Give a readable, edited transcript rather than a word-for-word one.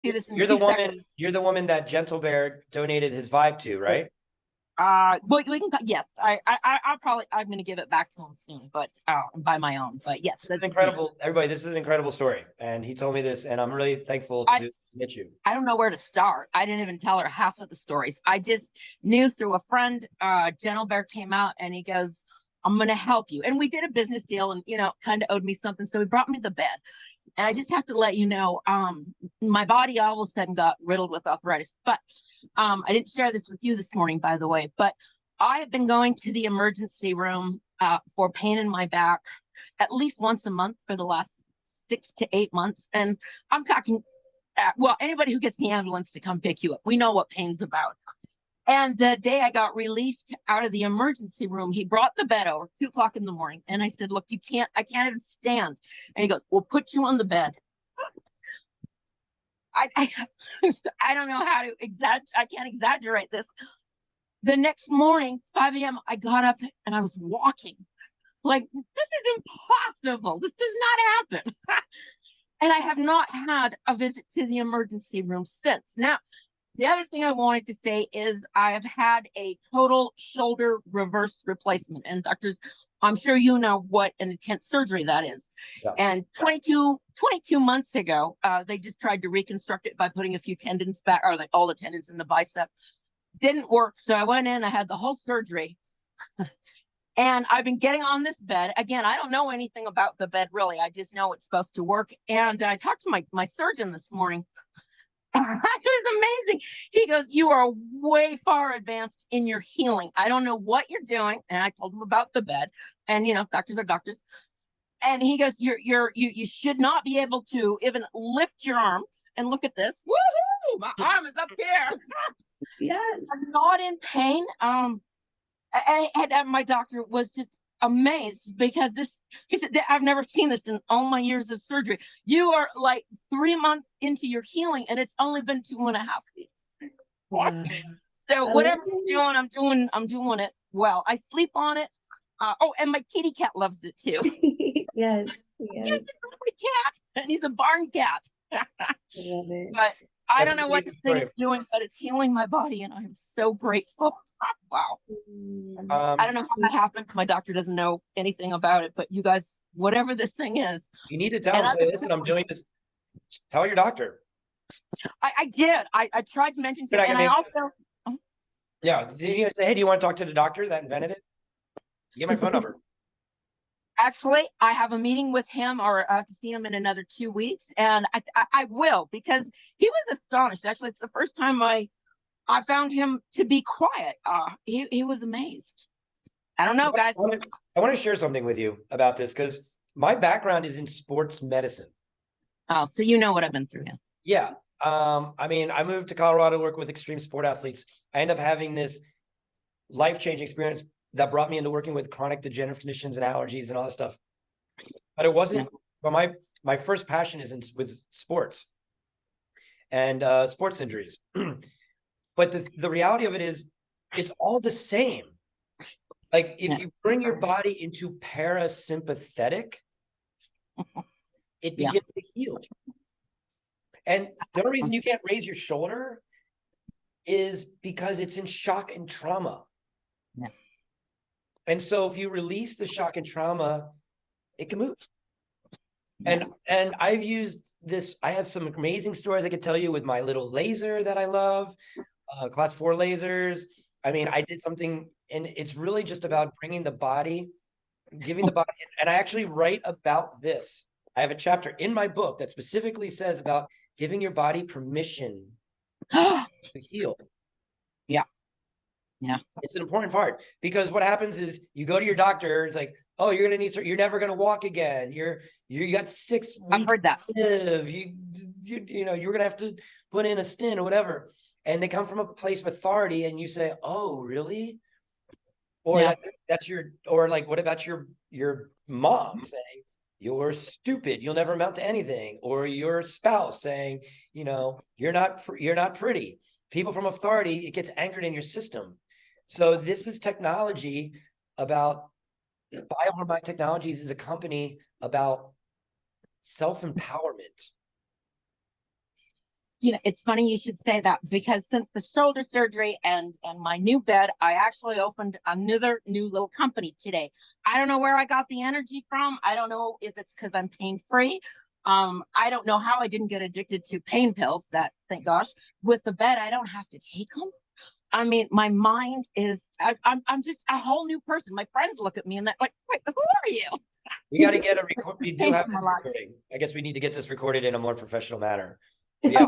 see this in You're the 2 seconds. woman. You're the woman that Gentle Bear donated his vibe to, right? But we can. Yes, I'll probably. I'm going to give it back to him soon, but by my own. But yes, This that's is incredible, everybody. This is an incredible story, and he told me this, and I'm really thankful to meet you. I don't know where to start. I didn't even tell her half of the stories. I just knew through a friend. Gentle Bear came out and he goes, "I'm going to help you," and we did a business deal, and kind of owed me something, so he brought me the bed. And I just have to let you know, my body all of a sudden got riddled with arthritis. But I didn't share this with you this morning, by the way. But I have been going to the emergency room for pain in my back at least once a month for the last 6 to 8 months. And I'm talking, well, anybody who gets the ambulance to come pick you up, we know what pain's about. And the day I got released out of the emergency room, he brought the bed over 2 o'clock in the morning. And I said, "Look, I can't even stand." And he goes, "We'll put you on the bed." I I don't know how to I can't exaggerate this. The next morning, 5 a.m., I got up and I was walking. Like, this is impossible. This does not happen. And I have not had a visit to the emergency room since. Now, the other thing I wanted to say is I have had a total shoulder reverse replacement. And doctors, I'm sure you know what an intense surgery that is. Yeah. And 22 months ago, they just tried to reconstruct it by putting a few tendons back, or like all the tendons in the bicep. Didn't work. So I went in, I had the whole surgery. And I've been getting on this bed. Again, I don't know anything about the bed, really. I just know it's supposed to work. And I talked to my surgeon this morning. It was amazing. He goes, "You are way far advanced in your healing. I don't know what you're doing." And I told him about the bed. And doctors are doctors. And he goes, "You should not be able to even lift your arm and look at this. Woohoo! My arm is up here." Yes. I'm not in pain. And my doctor was just amazed because he said, "I've never seen this in all my years of surgery. You are like 3 months into your healing and it's only been 2.5 weeks." What? So whatever I'm doing it well. I sleep on it. And my kitty cat loves it too. Yes. He's a great cat, and he's a barn cat. Love it. But I don't know what this thing is doing, but it's healing my body, and I'm so grateful. Wow. I don't know how that happens. My doctor doesn't know anything about it, but you guys, whatever this thing is, you need to tell him, say, "Listen, I'm doing this." Tell your doctor. I did. I tried to mention to him, and I also. Yeah. You say, "Hey, do you want to talk to the doctor that invented it? Get my phone number." Actually, I have a meeting with him, or to see him in another 2 weeks, and I will, because he was astonished. Actually, it's the first time I found him to be quiet. He was amazed. I don't know, guys. I want to share something with you about this because my background is in sports medicine. Oh, so you know what I've been through. Yeah. I mean, I moved to Colorado to work with extreme sport athletes. I ended up having this life-changing experience that brought me into working with chronic degenerative conditions and allergies and all that stuff. But it wasn't, but my first passion is with sports and sports injuries. But the reality of it is, it's all the same. Like, if you bring your body into parasympathetic, it begins to heal. And the only reason you can't raise your shoulder is because it's in shock and trauma. Yeah. And so if you release the shock and trauma, it can move. And I've used this. I have some amazing stories I could tell you with my little laser that I love, class 4 lasers. I mean, I did something, and it's really just about bringing the body, giving the body, and I actually write about this. I have a chapter in my book that specifically says about giving your body permission to heal. Yeah. Yeah. It's an important part, because what happens is you go to your doctor, it's like, "Oh, you're going to need, you're never going to walk again. You got 6 weeks I've heard that. to live. You're going to have to put in a stent or whatever." And they come from a place of authority, and you say, "Oh, really?" Or that's your, or like, what about your mom saying, "You're stupid, you'll never amount to anything," or your spouse saying, "You're not pretty." People from authority, it gets anchored in your system. So this is technology about Bioharmonic Technologies is a company about self-empowerment. it's funny you should say that, because since the shoulder surgery and my new bed, I actually opened another new little company today. I don't know where I got the energy from. I don't know if it's because I'm pain free. I don't know how I didn't get addicted to pain pills. That, thank gosh, with the bed I don't have to take them. I mean, my mind is, I'm just a whole new person. My friends look at me and they're like, wait, who are you? We got to get a record. We do Changed have my this life. recording. I guess we need to get this recorded in a more professional manner. But yeah,